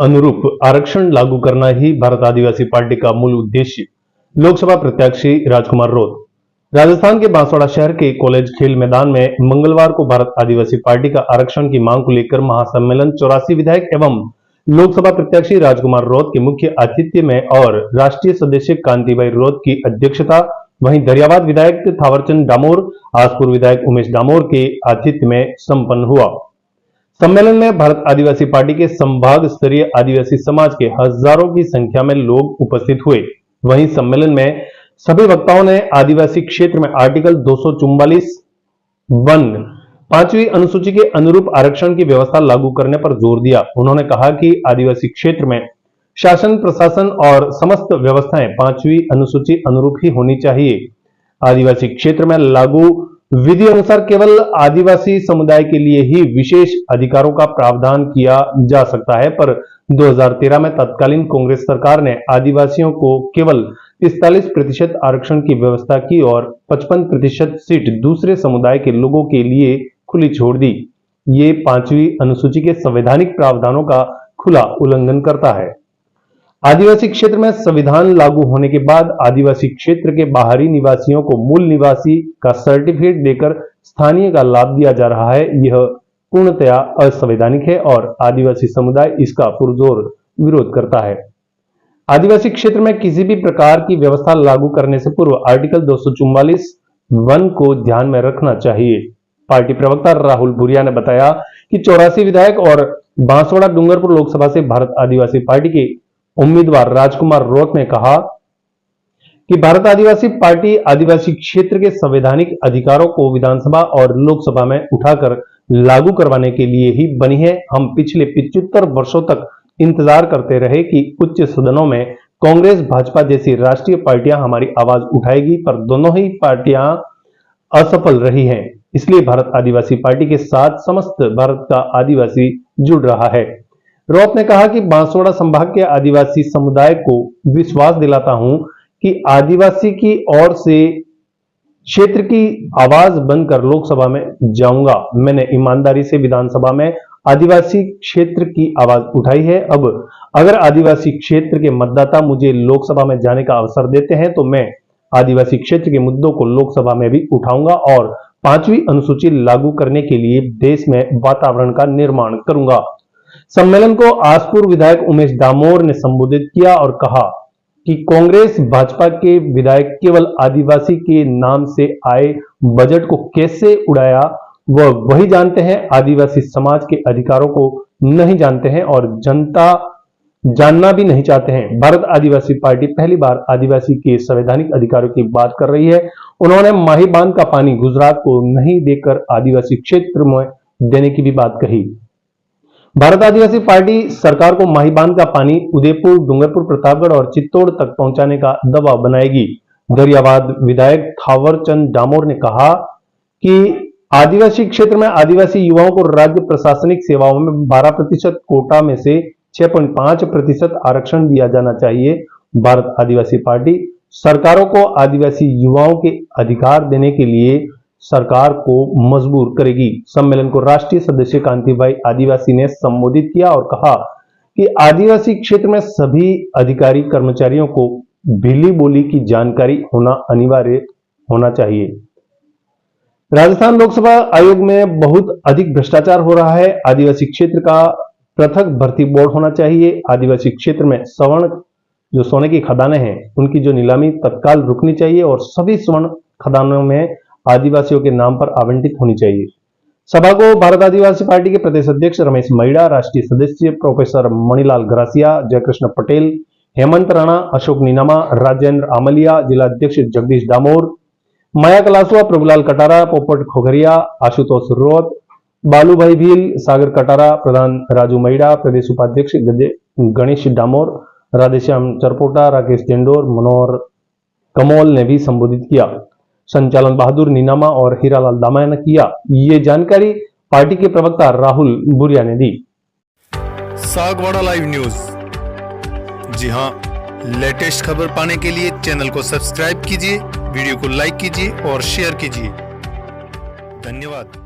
अनुरूप आरक्षण लागू करना ही भारत आदिवासी पार्टी का मूल उद्देश्य। लोकसभा प्रत्याशी राजकुमार रोत। राजस्थान के बांसवाड़ा शहर के कॉलेज खेल मैदान में मंगलवार को भारत आदिवासी पार्टी का आरक्षण की मांग को लेकर महासम्मेलन 84 विधायक एवं लोकसभा प्रत्याशी राजकुमार रोत के मुख्य आतिथ्य में और राष्ट्रीय सदस्य कांतिभाई रोत की अध्यक्षता, वहीं दरियाबाद विधायक थावरचंद डामोर, आसपुर विधायक उमेश डामोर के आतिथ्य में संपन्न हुआ। सम्मेलन में भारत आदिवासी पार्टी के संभाग स्तरीय आदिवासी समाज के हजारों की संख्या में लोग उपस्थित हुए। वहीं सम्मेलन में सभी वक्ताओं ने आदिवासी क्षेत्र में आर्टिकल 244 वन 5वीं अनुसूची के अनुरूप आरक्षण की व्यवस्था लागू करने पर जोर दिया। उन्होंने कहा कि आदिवासी क्षेत्र में शासन, प्रशासन और समस्त व्यवस्थाएं 5वीं अनुसूची अनुरूप ही होनी चाहिए। आदिवासी क्षेत्र में लागू विधि अनुसार केवल आदिवासी समुदाय के लिए ही विशेष अधिकारों का प्रावधान किया जा सकता है, पर 2013 में तत्कालीन कांग्रेस सरकार ने आदिवासियों को केवल 45% आरक्षण की व्यवस्था की और 55% सीट दूसरे समुदाय के लोगों के लिए खुली छोड़ दी। ये 5वीं अनुसूची के संवैधानिक प्रावधानों का खुला उल्लंघन करता है। आदिवासी क्षेत्र में संविधान लागू होने के बाद आदिवासी क्षेत्र के बाहरी निवासियों को मूल निवासी का सर्टिफिकेट देकर स्थानीय का लाभ दिया जा रहा है। यह पूर्णतया असंवैधानिक है और आदिवासी समुदाय इसका पुरजोर विरोध करता है। आदिवासी क्षेत्र में किसी भी प्रकार की व्यवस्था लागू करने से पूर्व आर्टिकल 244 वन को ध्यान में रखना चाहिए। पार्टी प्रवक्ता राहुल बुरिया ने बताया कि 84 विधायक और बांसवाड़ा डूंगरपुर लोकसभा से भारत आदिवासी पार्टी के उम्मीदवार राजकुमार रोत ने कहा कि भारत आदिवासी पार्टी आदिवासी क्षेत्र के संवैधानिक अधिकारों को विधानसभा और लोकसभा में उठाकर लागू करवाने के लिए ही बनी है। हम पिछले 75 वर्षों तक इंतजार करते रहे कि उच्च सदनों में कांग्रेस, भाजपा जैसी राष्ट्रीय पार्टियां हमारी आवाज उठाएगी, पर दोनों ही पार्टियां असफल रही हैं। इसलिए भारत आदिवासी पार्टी के साथ समस्त भारत का आदिवासी जुड़ रहा है। रोत ने कहा कि बांसवाड़ा संभाग के आदिवासी समुदाय को विश्वास दिलाता हूं कि आदिवासी की ओर से क्षेत्र की आवाज बनकर लोकसभा में जाऊंगा। मैंने ईमानदारी से विधानसभा में आदिवासी क्षेत्र की आवाज उठाई है। अब अगर आदिवासी क्षेत्र के मतदाता मुझे लोकसभा में जाने का अवसर देते हैं तो मैं आदिवासी क्षेत्र के मुद्दों को लोकसभा में भी उठाऊंगा और 5वीं अनुसूची लागू करने के लिए देश में वातावरण का निर्माण करूंगा। सम्मेलन को आसपुर विधायक उमेश डामोर ने संबोधित किया और कहा कि कांग्रेस, भाजपा के विधायक केवल आदिवासी के नाम से आए बजट को कैसे उड़ाया वह वही जानते हैं। आदिवासी समाज के अधिकारों को नहीं जानते हैं और जनता जानना भी नहीं चाहते हैं। भारत आदिवासी पार्टी पहली बार आदिवासी के संवैधानिक अधिकारों की बात कर रही है। उन्होंने माही बांध का पानी गुजरात को नहीं देकर आदिवासी क्षेत्र में देने की भी बात कही। भारत आदिवासी पार्टी सरकार को माही बांध का पानी उदयपुर, डूंगरपुर, प्रतापगढ़ और चित्तौड़ तक पहुंचाने का दबाव बनाएगी। दरियाबाद विधायक थावरचंद डामोर ने कहा कि आदिवासी क्षेत्र में आदिवासी युवाओं को राज्य प्रशासनिक सेवाओं में 12% कोटा में से 6.5% आरक्षण दिया जाना चाहिए। भारत आदिवासी पार्टी सरकारों को आदिवासी युवाओं के अधिकार देने के लिए सरकार को मजबूर करेगी। सम्मेलन को राष्ट्रीय सदस्य कांतिभाई आदिवासी ने संबोधित किया और कहा कि आदिवासी क्षेत्र में सभी अधिकारी कर्मचारियों को भीली बोली की जानकारी होना अनिवार्य होना चाहिए। राजस्थान लोकसभा आयोग में बहुत अधिक भ्रष्टाचार हो रहा है। आदिवासी क्षेत्र का पृथक भर्ती बोर्ड होना चाहिए। आदिवासी क्षेत्र में स्वर्ण जो सोने की खदानें हैं उनकी जो नीलामी तत्काल रुकनी चाहिए और सभी स्वर्ण खदानों में आदिवासियों के नाम पर आवंटित होनी चाहिए। सभा को भारत आदिवासी पार्टी के प्रदेश अध्यक्ष रमेश मैड़ा, राष्ट्रीय सदस्य प्रोफेसर मणिलाल ग्रासिया, जयकृष्ण पटेल, हेमंत राणा, अशोक नीनामा, राजेंद्र आमलिया, जिला अध्यक्ष जगदीश डामोर, माया कलासुआ, प्रभुलाल कटारा, पोपट खोखरिया, आशुतोष रोत, बालू भाई भील, सागर कटारा, प्रधान राजू मैड़ा, प्रदेश उपाध्यक्ष गणेश डामोर, राधेश्याम चरपोटा, राकेश चेंडोर, मनोहर कमोल ने भी संबोधित किया। संचालन बहादुर नीनामा और हीरालाल दामा ने किया। ये जानकारी पार्टी के प्रवक्ता राहुल बुरिया ने दी। सागवाड़ा लाइव न्यूज, जी हां, लेटेस्ट खबर पाने के लिए चैनल को सब्सक्राइब कीजिए, वीडियो को लाइक कीजिए और शेयर कीजिए। धन्यवाद।